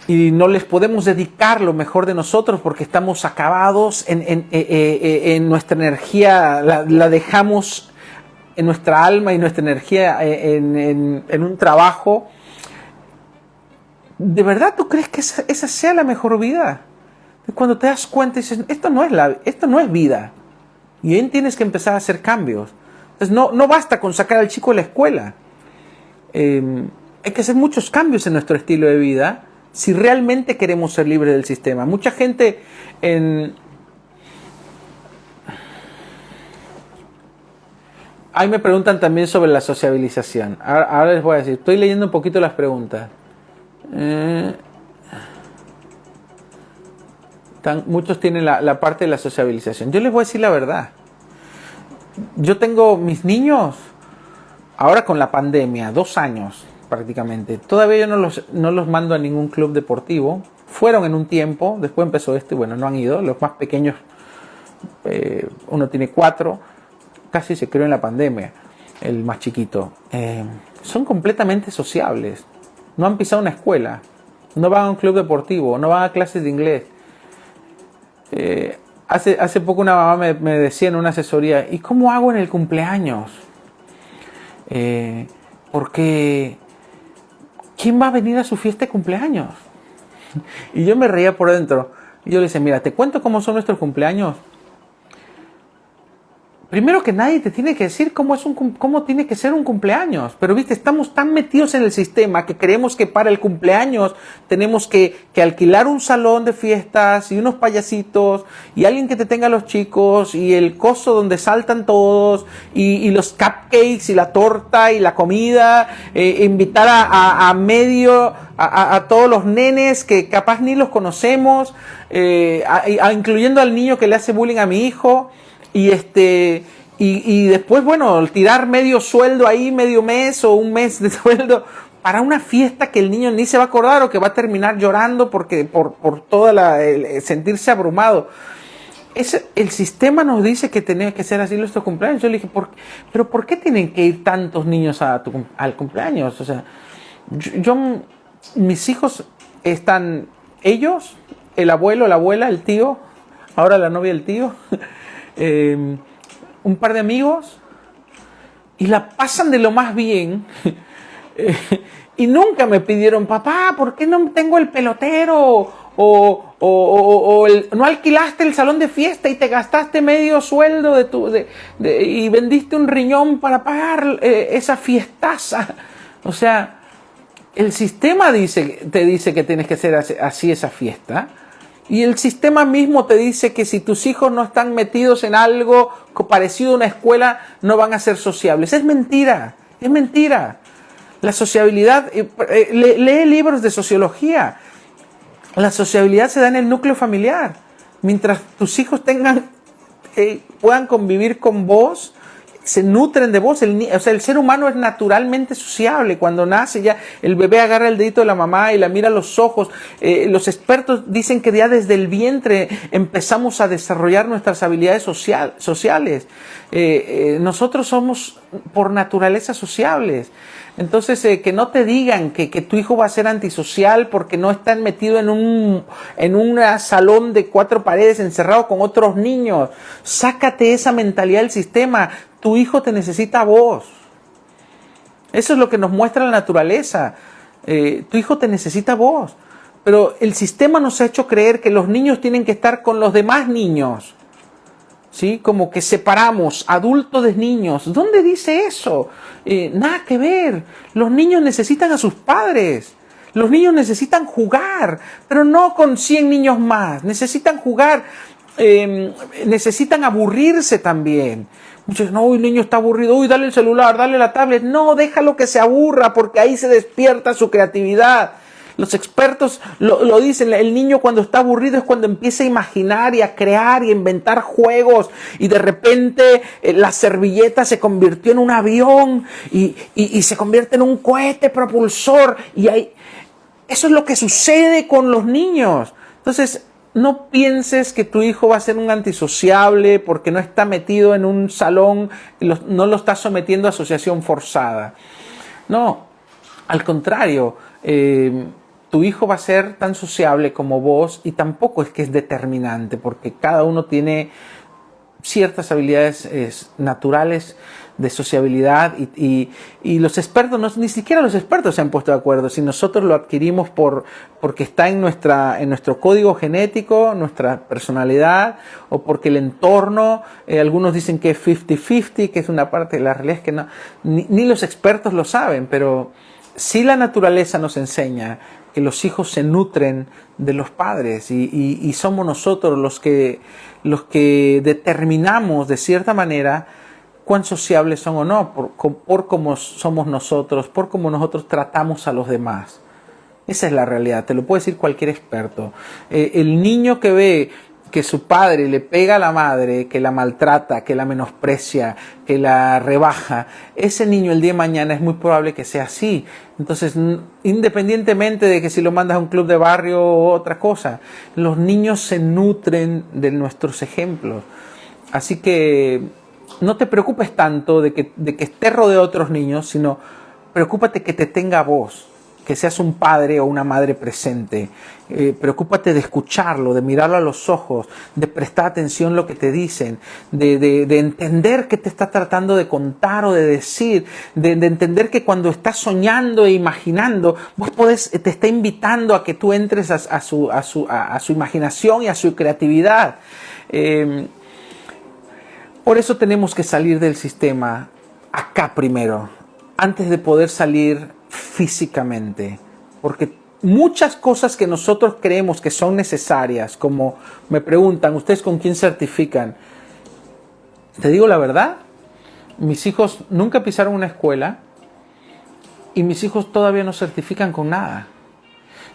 y no les podemos dedicar lo mejor de nosotros porque estamos acabados en nuestra energía, la dejamos en nuestra alma y nuestra energía en un trabajo. ¿De verdad tú crees que esa sea la mejor vida? Cuando te das cuenta y dices, esto no es vida. Y ahí tienes que empezar a hacer cambios. Entonces no basta con sacar al chico de la escuela. hay que hacer muchos cambios en nuestro estilo de vida si realmente queremos ser libres del sistema. Mucha gente Ahí me preguntan también sobre la sociabilización. Ahora les voy a decir, estoy leyendo un poquito las preguntas. Muchos tienen la parte de la sociabilización. Yo les voy a decir la verdad. Yo tengo mis niños, ahora con la pandemia, 2 años prácticamente. Todavía yo no los mando a ningún club deportivo. Fueron en un tiempo, después empezó y bueno, no han ido. Los más pequeños, uno tiene 4, casi se crió en la pandemia, el más chiquito. Son completamente sociables. No han pisado una escuela, no van a un club deportivo, no van a clases de inglés. Hace poco una mamá me decía en una asesoría, ¿y cómo hago en el cumpleaños? Porque ¿quién va a venir a su fiesta de cumpleaños? Y yo me reía por dentro. Y yo le decía, mira, te cuento cómo son nuestros cumpleaños. Primero que nadie te tiene que decir cómo tiene que ser un cumpleaños. Pero viste, estamos tan metidos en el sistema que creemos que para el cumpleaños tenemos que alquilar un salón de fiestas y unos payasitos y alguien que te tenga a los chicos y el coso donde saltan todos y los cupcakes y la torta y la comida, invitar a todos los nenes que capaz ni los conocemos, incluyendo al niño que le hace bullying a mi hijo. Y después, bueno, tirar medio sueldo ahí, medio mes o un mes de sueldo para una fiesta que el niño ni se va a acordar o que va a terminar llorando por toda sentirse abrumado. El sistema nos dice que tenía que ser así nuestros cumpleaños. Yo le dije, ¿pero por qué tienen que ir tantos niños al cumpleaños? O sea, mis hijos están ellos, el abuelo, la abuela, el tío, ahora la novia del tío. Un par de amigos y la pasan de lo más bien y nunca me pidieron, papá, ¿por qué no tengo el pelotero? No alquilaste el salón de fiesta y te gastaste medio sueldo y vendiste un riñón para pagar esa fiestaza. O sea, el sistema te dice que tienes que hacer así esa fiesta. Y el sistema mismo te dice que si tus hijos no están metidos en algo parecido a una escuela, no van a ser sociables. Es mentira, es mentira. La sociabilidad, lee libros de sociología. La sociabilidad se da en el núcleo familiar. Mientras tus hijos puedan convivir con vos, se nutren de vos. O sea, el ser humano es naturalmente sociable. Cuando nace ya el bebé agarra el dedito de la mamá y la mira a los ojos. Los expertos dicen que ya desde el vientre empezamos a desarrollar nuestras habilidades sociales. Nosotros somos por naturaleza sociables. Entonces, que no te digan que tu hijo va a ser antisocial porque no está metido en un salón de 4 paredes encerrado con otros niños. Sácate esa mentalidad del sistema. Tu hijo te necesita a vos. Eso es lo que nos muestra la naturaleza. Tu hijo te necesita a vos. Pero el sistema nos ha hecho creer que los niños tienen que estar con los demás niños. ¿Sí? Como que separamos adultos de niños. ¿Dónde dice eso? Nada que ver. Los niños necesitan a sus padres. Los niños necesitan jugar, pero no con 100 niños más. Necesitan jugar, necesitan aburrirse también. Muchos, no, el niño está aburrido, uy, dale el celular, dale la tablet. No, déjalo que se aburra porque ahí se despierta su creatividad. Los expertos lo dicen, el niño cuando está aburrido es cuando empieza a imaginar y a crear y a inventar juegos y de repente la servilleta se convirtió en un avión y se convierte en un cohete propulsor y eso es lo que sucede con los niños. Entonces, no pienses que tu hijo va a ser un antisociable porque no está metido en un salón, no lo está sometiendo a asociación forzada. No, al contrario, tu hijo va a ser tan sociable como vos y tampoco es que es determinante porque cada uno tiene ciertas habilidades naturales de sociabilidad y los expertos, ni siquiera los expertos se han puesto de acuerdo si nosotros lo adquirimos porque está en nuestro código genético, nuestra personalidad o porque el entorno, algunos dicen que es 50-50, que es una parte de la realidad, es que no, ni los expertos lo saben, pero sí la naturaleza nos enseña que los hijos se nutren de los padres y somos nosotros los que determinamos de cierta manera cuán sociables son o no, por cómo somos nosotros, por cómo nosotros tratamos a los demás. Esa es la realidad, te lo puede decir cualquier experto. El niño que ve que su padre le pega a la madre, que la maltrata, que la menosprecia, que la rebaja, ese niño el día de mañana es muy probable que sea así. Entonces, independientemente de que si lo mandas a un club de barrio o otra cosa, los niños se nutren de nuestros ejemplos. Así que no te preocupes tanto de que estés rodeado de otros niños, sino preocúpate que te tenga a vos, que seas un padre o una madre presente. Preocúpate de escucharlo, de mirarlo a los ojos, de prestar atención a lo que te dicen, de entender qué te está tratando de contar o de decir, de entender que cuando estás soñando e imaginando, te está invitando a que tú entres a su imaginación y a su creatividad. Por eso tenemos que salir del sistema acá primero, antes de poder salir físicamente, porque muchas cosas que nosotros creemos que son necesarias, como me preguntan, ¿ustedes con quién certifican? Te digo la verdad, mis hijos nunca pisaron una escuela y mis hijos todavía no certifican con nada.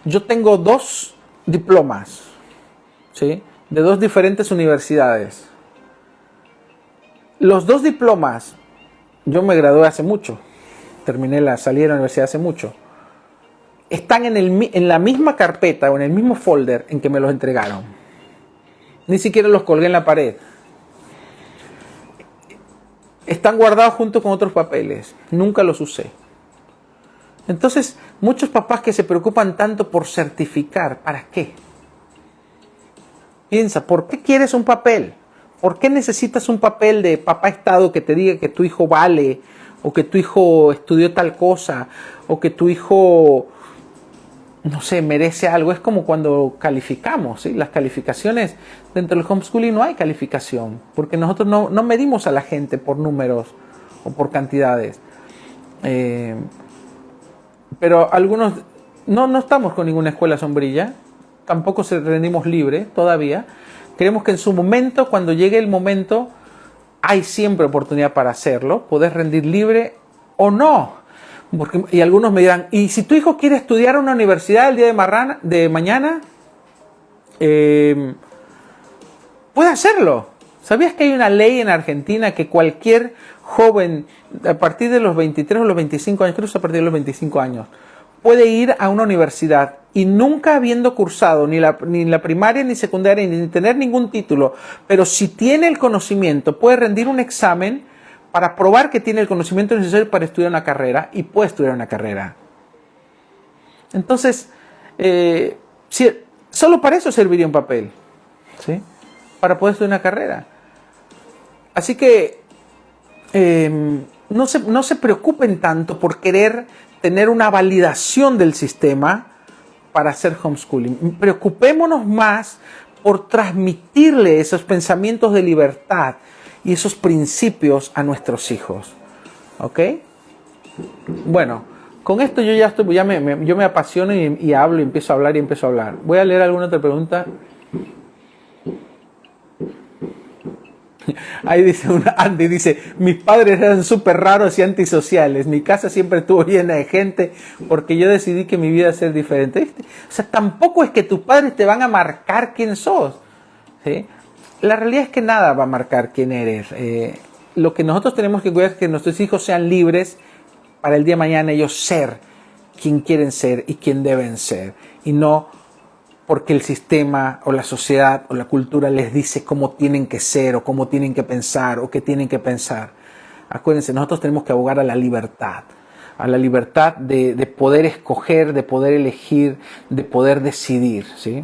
Yo tengo 2 diplomas, ¿sí?, de 2 diferentes universidades. Los 2 diplomas, yo me gradué hace mucho. Salí de la universidad hace mucho. Están en la misma carpeta o en el mismo folder en que me los entregaron. Ni siquiera los colgué en la pared. Están guardados junto con otros papeles. Nunca los usé. Entonces, muchos papás que se preocupan tanto por certificar, ¿para qué? Piensa, ¿por qué quieres un papel? ¿Por qué necesitas un papel de papá Estado que te diga que tu hijo vale, o que tu hijo estudió tal cosa, o que tu hijo, no sé, merece algo? Es como cuando calificamos, ¿sí? Las calificaciones, dentro del homeschooling no hay calificación, porque nosotros no medimos a la gente por números o por cantidades. Pero algunos, no estamos con ninguna escuela sombrilla, tampoco rendimos libre todavía. Creemos que en su momento, cuando llegue el momento, hay siempre oportunidad para hacerlo, poder rendir libre o no. Y algunos me dirán, ¿y si tu hijo quiere estudiar en una universidad el día de mañana? Puede hacerlo. ¿Sabías que hay una ley en Argentina que cualquier joven a partir de los 23 o los 25 años, creo que es a partir de los 25 años, puede ir a una universidad y nunca habiendo cursado ni la primaria ni secundaria ni tener ningún título, pero si tiene el conocimiento, puede rendir un examen para probar que tiene el conocimiento necesario para estudiar una carrera y puede estudiar una carrera? Entonces, solo para eso serviría un papel, ¿sí?, para poder estudiar una carrera. Así que no se preocupen tanto por querer tener una validación del sistema para hacer homeschooling. Preocupémonos más por transmitirle esos pensamientos de libertad y esos principios a nuestros hijos. ¿Ok? Bueno, con esto yo me apasiono y hablo y empiezo a hablar. Voy a leer alguna otra pregunta. Ahí dice Andy, dice, mis padres eran súper raros y antisociales, mi casa siempre estuvo llena de gente porque yo decidí que mi vida iba a ser diferente. ¿Viste? O sea, tampoco es que tus padres te van a marcar quién sos, ¿sí? La realidad es que nada va a marcar quién eres. Lo que nosotros tenemos que cuidar es que nuestros hijos sean libres para el día de mañana ellos ser quien quieren ser y quien deben ser, y no porque el sistema o la sociedad o la cultura les dice cómo tienen que ser o cómo tienen que pensar o qué tienen que pensar. Acuérdense, nosotros tenemos que abogar a la libertad de poder escoger, de poder elegir, de poder decidir, ¿sí?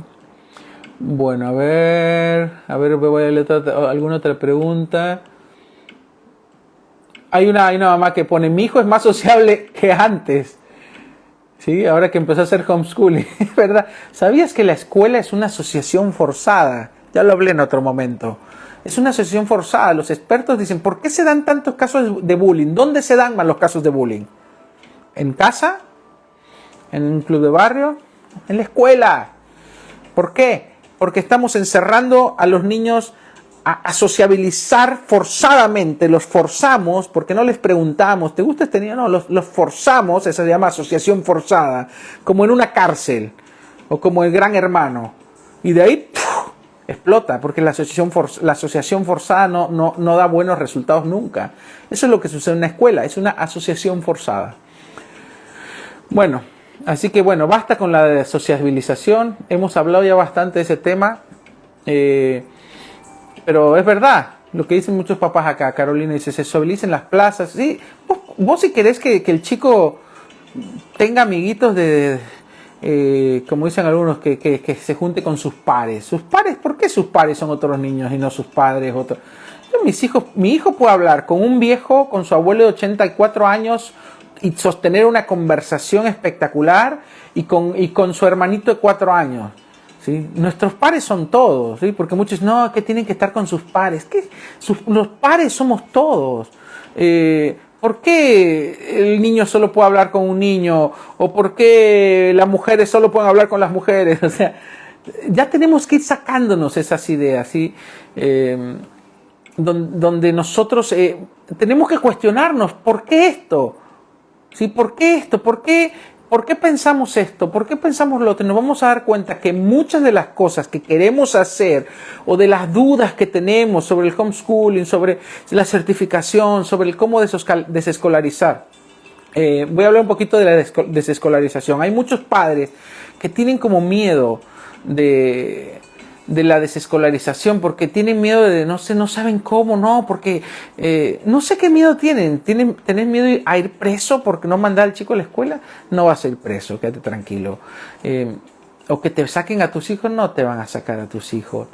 Bueno, a ver, voy a leer alguna otra pregunta. Hay una mamá que pone, mi hijo es más sociable que antes. Sí, ahora que empezó a hacer homeschooling, ¿verdad? ¿Sabías que la escuela es una asociación forzada? Ya lo hablé en otro momento. Es una asociación forzada. Los expertos dicen, ¿por qué se dan tantos casos de bullying? ¿Dónde se dan más los casos de bullying? ¿En casa ¿En un club de barrio? En la escuela. ¿Por qué? Porque estamos encerrando a los niños a sociabilizar forzadamente. Los forzamos porque no les preguntamos, ¿te gusta este niño? No, los forzamos, eso se llama asociación forzada, como en una cárcel o como el Gran Hermano. Y de ahí explota, porque la asociación forzada no da buenos resultados nunca. Eso es lo que sucede en una escuela, es una asociación forzada. Bueno, así que bueno, basta con la sociabilización. Hemos hablado ya bastante de ese tema. Pero es verdad, lo que dicen muchos papás acá. Carolina dice, se sociabilicen las plazas. Sí, vos si querés que el chico tenga amiguitos como dicen algunos, que se junte con sus pares. ¿Sus pares? ¿Por qué sus pares son otros niños y no sus padres? Mi hijo puede hablar con un viejo, con su abuelo de 84 años y sostener una conversación espectacular y con su hermanito de 4 años. ¿Sí? Nuestros pares son todos, ¿sí? Porque muchos no, que tienen que estar con sus pares. ¿Qué? Los pares somos todos. ¿Por qué el niño solo puede hablar con un niño? ¿O por qué las mujeres solo pueden hablar con las mujeres? O sea, ya tenemos que ir sacándonos esas ideas, ¿sí? Donde nosotros tenemos que cuestionarnos, ¿por qué esto? ¿Sí? ¿Por qué esto? ¿Por qué pensamos esto? ¿Por qué pensamos lo otro? Nos vamos a dar cuenta que muchas de las cosas que queremos hacer o de las dudas que tenemos sobre el homeschooling, sobre la certificación, sobre el cómo desescolarizar. Voy a hablar un poquito de la desescolarización. Hay muchos padres que tienen como miedo de la desescolarización porque tienen miedo de, no saben cómo, porque no sé qué miedo ¿tenés miedo a ir preso porque no mandar al chico a la escuela? No vas a ir preso, quédate tranquilo. O que te saquen a tus hijos, no te van a sacar a tus hijos.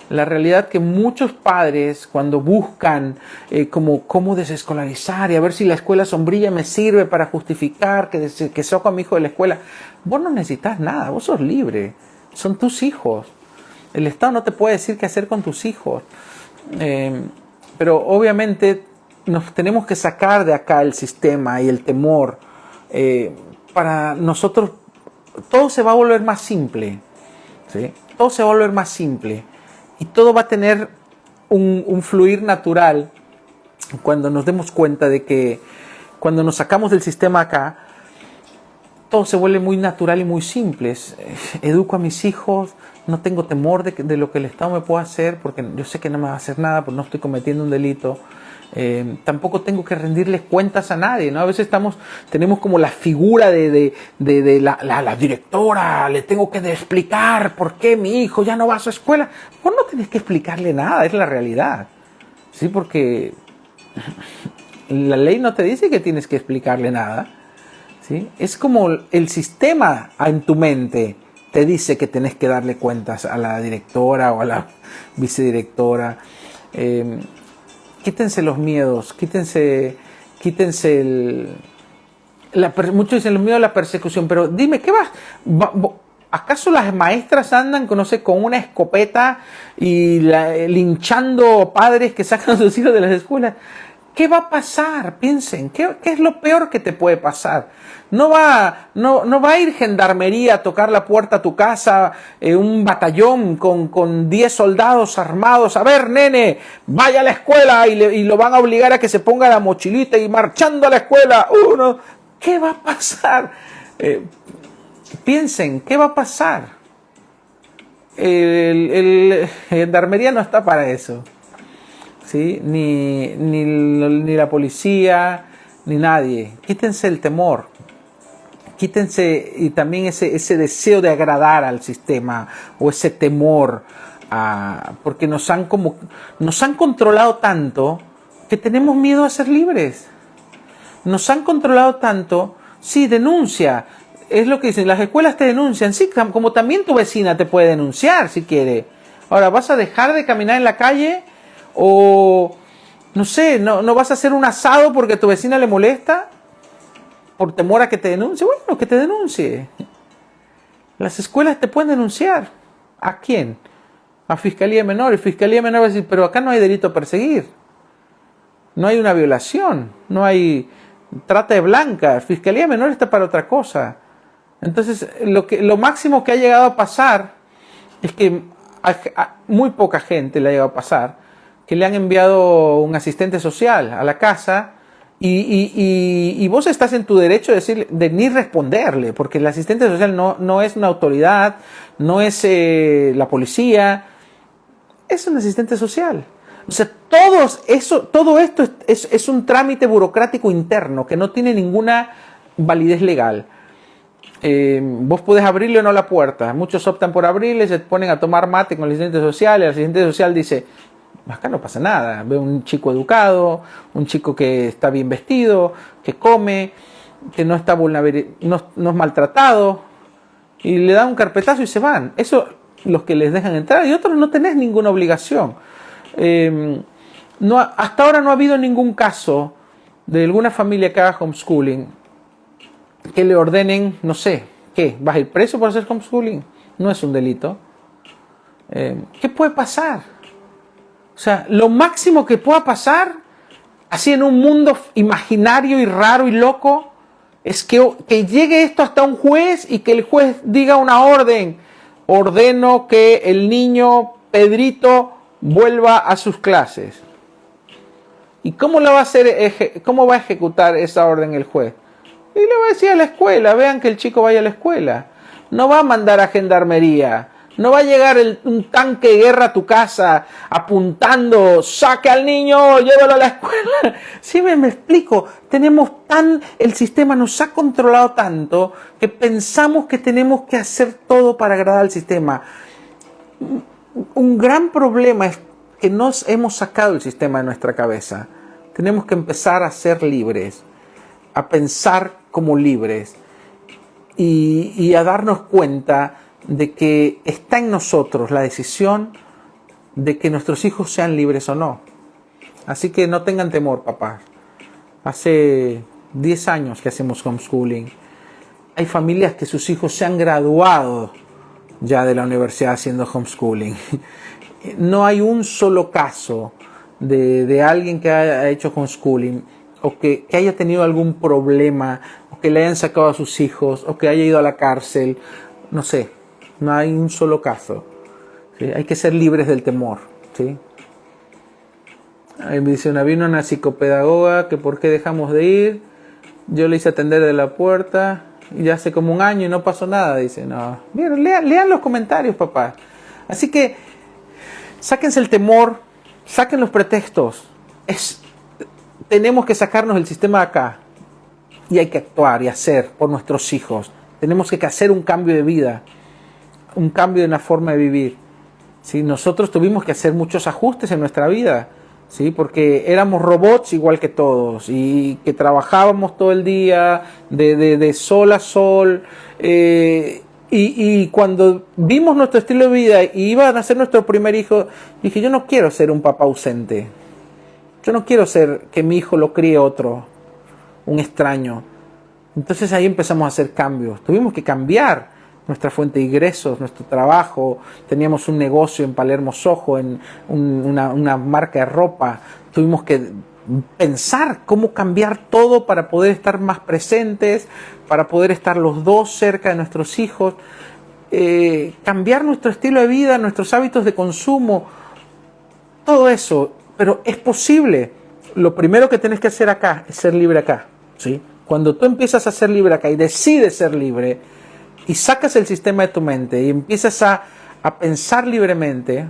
La realidad que muchos padres cuando buscan cómo desescolarizar y a ver si la escuela sombrilla me sirve para justificar que saco a mi hijo de la escuela, vos no necesitas nada, vos sos libre, son tus hijos. El Estado no te puede decir qué hacer con tus hijos. Pero obviamente nos tenemos que sacar de acá el sistema y el temor. Para nosotros todo se va a volver más simple. ¿Sí? Todo se va a volver más simple. Y todo va a tener un fluir natural cuando nos demos cuenta de que cuando nos sacamos del sistema acá, todo se vuelve muy natural y muy simple. Educo a mis hijos, no tengo temor de lo que el Estado me pueda hacer, porque yo sé que no me va a hacer nada, porque no estoy cometiendo un delito. Tampoco tengo que rendirles cuentas a nadie, ¿no? A veces tenemos como la figura de la directora, le tengo que explicar por qué mi hijo ya no va a su escuela. Vos no tenés que explicarle nada, es la realidad. ¿Sí? Porque la ley no te dice que tienes que explicarle nada. ¿Sí? Es como el sistema en tu mente te dice que tenés que darle cuentas a la directora o a la vicedirectora. Quítense los miedos, quítense muchos dicen el miedo a la persecución, pero dime, ¿qué vas? ¿Acaso las maestras andan, con una escopeta y linchando padres que sacan a sus hijos de las escuelas? ¿Qué va a pasar? Piensen, ¿qué es lo peor que te puede pasar? No va a ir gendarmería a tocar la puerta a tu casa, un batallón con 10 soldados armados. A ver, nene, vaya a la escuela y lo van a obligar a que se ponga la mochilita y marchando a la escuela. ¿Qué va a pasar? Piensen, ¿qué va a pasar? El gendarmería no está para eso. ¿Sí? Ni la policía, ni nadie. Quítense el temor. Quítense y también ese deseo de agradar al sistema o ese temor, porque nos han controlado tanto que tenemos miedo a ser libres. Nos han controlado tanto, sí, denuncia. Es lo que dicen, las escuelas te denuncian, sí, como también tu vecina te puede denunciar si quiere. Ahora, ¿vas a dejar de caminar en la calle? O, no sé, no vas a hacer un asado porque a tu vecina le molesta por temor a que te denuncie. Bueno, que te denuncie. Las escuelas te pueden denunciar. ¿A quién? A Fiscalía de Menores. Fiscalía de Menores va a decir, pero acá no hay delito a perseguir. No hay una violación. No hay trata de blancas. Fiscalía de Menores está para otra cosa. Entonces, lo máximo que ha llegado a pasar es que a muy poca gente le ha llegado a pasar que le han enviado un asistente social a la casa y vos estás en tu derecho de ni responderle, porque el asistente social no es una autoridad, no es la policía, es un asistente social. O sea, todo esto es un trámite burocrático interno que no tiene ninguna validez legal. Vos podés abrirle o no la puerta. Muchos optan por abrirle, se ponen a tomar mate con el asistente social. El asistente social dice: acá no pasa nada. Ve un chico educado, un chico que está bien vestido, que come, que no está no es maltratado, y le dan un carpetazo y se van. Eso los que les dejan entrar, y otros no tenés ninguna obligación. Hasta ahora no ha habido ningún caso de alguna familia que haga homeschooling que le ordenen, no sé, ¿qué? ¿Vas a ir preso por hacer homeschooling? No es un delito. ¿Qué puede pasar? O sea, lo máximo que pueda pasar, así en un mundo imaginario y raro y loco, es que llegue esto hasta un juez y que el juez diga una orden. Ordeno que el niño Pedrito vuelva a sus clases. ¿Y cómo la va a hacer? ¿Cómo va a ejecutar esa orden el juez? Y le va a decir a la escuela: vean que el chico vaya a la escuela. No va a mandar a gendarmería. No va a llegar un tanque de guerra a tu casa apuntando: saque al niño, llévalo a la escuela. Sí, me explico. El sistema nos ha controlado tanto que pensamos que tenemos que hacer todo para agradar al sistema. Un gran problema es que nos hemos sacado el sistema de nuestra cabeza. Tenemos que empezar a ser libres, a pensar como libres y a darnos cuenta de que está en nosotros la decisión de que nuestros hijos sean libres o no. Así que no tengan temor, papás. Hace 10 años que hacemos homeschooling. Hay familias que sus hijos se han graduado ya de la universidad haciendo homeschooling. No hay un solo caso de alguien que haya hecho homeschooling o que haya tenido algún problema, o que le hayan sacado a sus hijos, o que haya ido a la cárcel. No sé, no hay un solo caso. ¿Sí? Hay que ser libres del temor. ¿Sí? Ahí me dice una psicopedagoga que por qué dejamos de ir. Yo le hice atender de la puerta y ya hace como un año y no pasó nada. Dice: no. Miren, lean los comentarios, papá. Así que sáquense el temor, saquen los pretextos. Tenemos que sacarnos el sistema de acá y hay que actuar y hacer por nuestros hijos. Tenemos que hacer un cambio de vida, un cambio de una forma de vivir. ¿Sí? Nosotros tuvimos que hacer muchos ajustes en nuestra vida, ¿sí? Porque éramos robots igual que todos y que trabajábamos todo el día de sol a sol. Y cuando vimos nuestro estilo de vida y iba a nacer nuestro primer hijo, dije: yo no quiero ser un papá ausente. Yo no quiero ser que mi hijo lo críe otro, un extraño. Entonces ahí empezamos a hacer cambios. Tuvimos que cambiar nuestra fuente de ingresos, nuestro trabajo. Teníamos un negocio en Palermo Soho, en una marca de ropa. Tuvimos que pensar cómo cambiar todo para poder estar más presentes, para poder estar los dos cerca de nuestros hijos. Cambiar nuestro estilo de vida, nuestros hábitos de consumo. Todo eso. Pero es posible. Lo primero que tenés que hacer acá es ser libre acá. ¿Sí? Cuando tú empiezas a ser libre acá y decides ser libre y sacas el sistema de tu mente y empiezas a pensar libremente,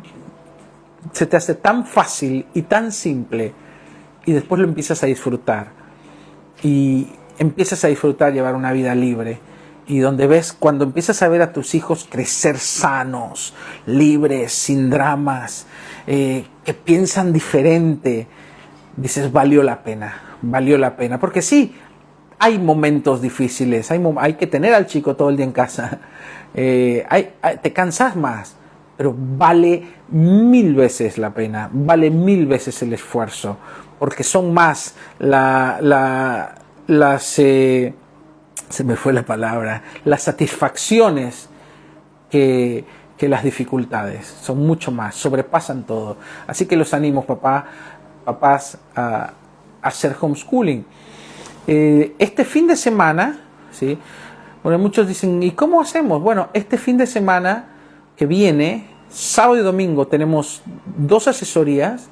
se te hace tan fácil y tan simple y después lo empiezas a disfrutar. Y empiezas a disfrutar llevar una vida libre. Y cuando empiezas a ver a tus hijos crecer sanos, libres, sin dramas, que piensan diferente, dices: valió la pena. Porque sí, hay momentos difíciles, hay que tener al chico todo el día en casa, te cansas más, pero vale 1000 veces la pena, vale 1000 veces el esfuerzo, porque son más se me fue la palabra, las satisfacciones que las dificultades. Son mucho más, sobrepasan todo. Así que los animo, papás, a hacer homeschooling. Este fin de semana, ¿sí? Bueno, muchos dicen, ¿y cómo hacemos? Bueno, este fin de semana que viene, sábado y domingo, tenemos 2 asesorías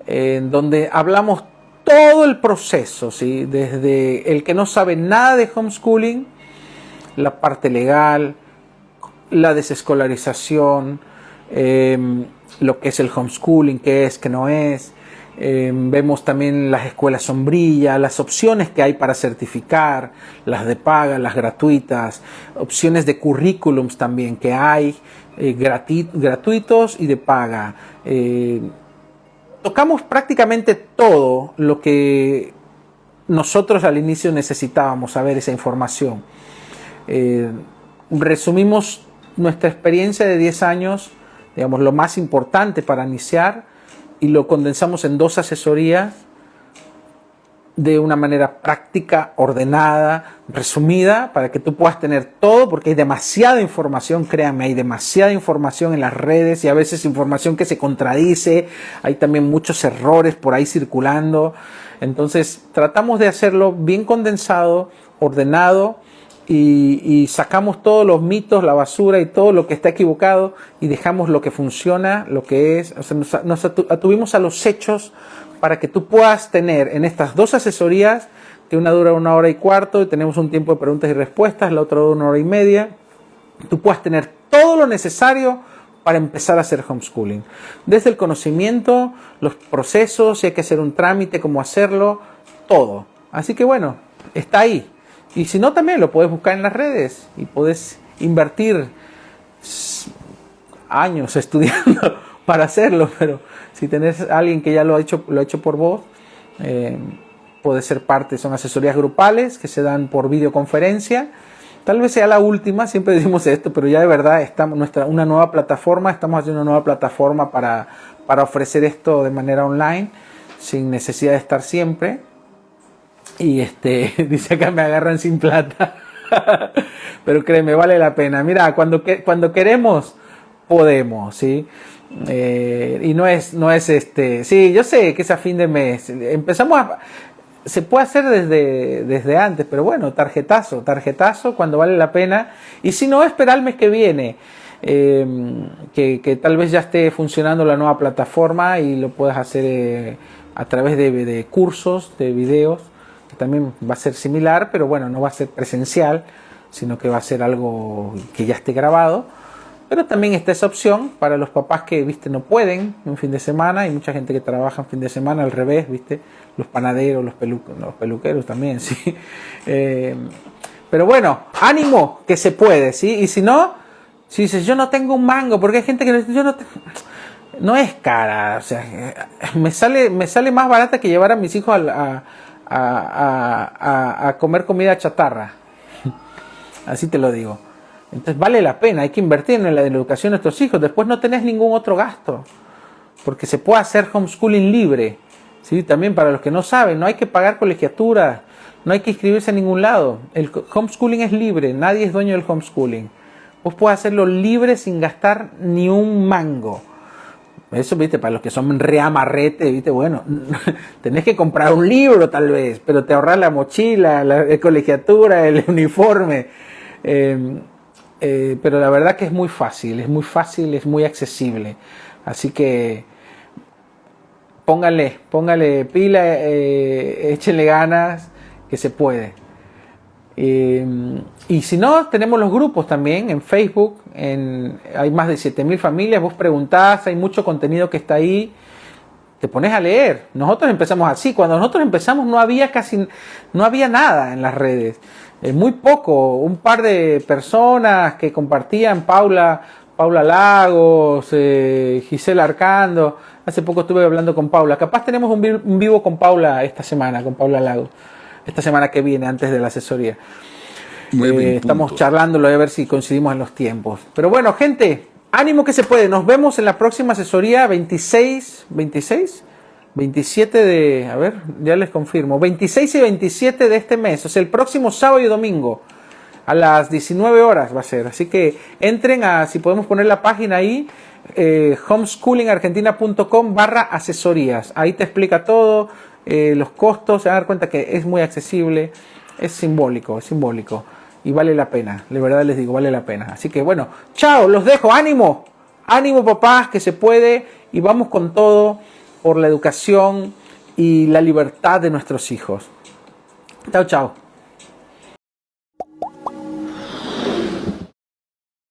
en donde hablamos todo el proceso, ¿sí? Desde el que no sabe nada de homeschooling, la parte legal, la desescolarización, lo que es el homeschooling, qué es, qué no es. Vemos también las escuelas sombrilla, las opciones que hay para certificar, las de paga, las gratuitas, opciones de currículums también que hay, gratuitos y de paga. Tocamos prácticamente todo lo que nosotros al inicio necesitábamos saber, esa información. Resumimos nuestra experiencia de 10 años, digamos, lo más importante para iniciar, y lo condensamos en 2 asesorías de una manera práctica, ordenada, resumida, para que tú puedas tener todo, porque hay demasiada información, créanme, hay demasiada información en las redes y a veces información que se contradice, hay también muchos errores por ahí circulando. Entonces tratamos de hacerlo bien condensado, ordenado, y sacamos todos los mitos, la basura y todo lo que está equivocado, y dejamos lo que funciona, lo que es. O sea, nos atuvimos a los hechos para que tú puedas tener en estas 2 asesorías, que una dura 1 hora y cuarto, y tenemos un tiempo de preguntas y respuestas, la otra dura 1 hora y media, tú puedas tener todo lo necesario para empezar a hacer homeschooling. Desde el conocimiento, los procesos, si hay que hacer un trámite, cómo hacerlo, todo. Así que bueno, está ahí. Y si no, también lo puedes buscar en las redes y puedes invertir años estudiando para hacerlo, pero si tenés a alguien que ya lo ha hecho por vos, puede ser parte. Son asesorías grupales que se dan por videoconferencia. Tal vez sea la última, siempre decimos esto, pero ya de verdad estamos una nueva plataforma, estamos haciendo una nueva plataforma para ofrecer esto de manera online, sin necesidad de estar siempre. Y dice acá, me agarran sin plata. Pero créeme, vale la pena. Mira, cuando queremos, podemos, ¿sí? Y no es sí, yo sé que es a fin de mes. Se puede hacer desde antes, pero bueno, tarjetazo cuando vale la pena. Y si no, espera el mes que viene, que tal vez ya esté funcionando la nueva plataforma y lo puedas hacer a través de cursos, de videos, que también va a ser similar, pero bueno, no va a ser presencial, sino que va a ser algo que ya esté grabado. Pero también está esa opción para los papás que, no pueden un fin de semana. Hay mucha gente que trabaja un fin de semana, al revés, los panaderos, los peluqueros también, sí. Pero bueno, ánimo, que se puede, ¿sí? Y si no, si dices, yo no tengo un mango, porque hay gente que no es cara, o sea, me sale más barata que llevar a mis hijos a comer comida chatarra. Así te lo digo. Entonces vale la pena, hay que invertir en la educación de nuestros hijos. Después no tenés ningún otro gasto, porque se puede hacer homeschooling libre, ¿sí? También para los que no saben, no hay que pagar colegiatura, no hay que inscribirse a ningún lado. El homeschooling es libre, nadie es dueño del homeschooling. Vos podés hacerlo libre sin gastar ni un mango. Eso, para los que son reamarrete, bueno, tenés que comprar un libro tal vez, pero te ahorras la mochila, la colegiatura, el uniforme. Pero la verdad que es muy fácil, es muy accesible. Así que póngale pila, échenle ganas, que se puede. Y si no, tenemos los grupos también en Facebook, hay más de 7.000 familias, vos preguntás, hay mucho contenido que está ahí, te pones a leer. Nosotros empezamos así, cuando nosotros empezamos no había nada en las redes, muy poco, un par de personas que compartían, Paula Lagos, Gisela Arcando. Hace poco estuve hablando con Paula, capaz tenemos un vivo con Paula esta semana, con Paula Lagos, esta semana que viene, antes de la asesoría. Estamos charlándolo a ver si coincidimos en los tiempos. Pero bueno, gente, ánimo, que se puede. Nos vemos en la próxima asesoría 27 de, a ver, ya les confirmo, 26 y 27 de este mes, o sea, el próximo sábado y domingo a las 19 horas va a ser. Así que entren si podemos poner la página ahí, homeschoolingargentina.com/asesorías. Ahí te explica todo, los costos, se van a dar cuenta que es muy accesible, es simbólico. y vale la pena, de verdad les digo, vale la pena. Así que bueno, chao, los dejo, ánimo, ánimo papás, que se puede y vamos con todo por la educación y la libertad de nuestros hijos. Chao, chao.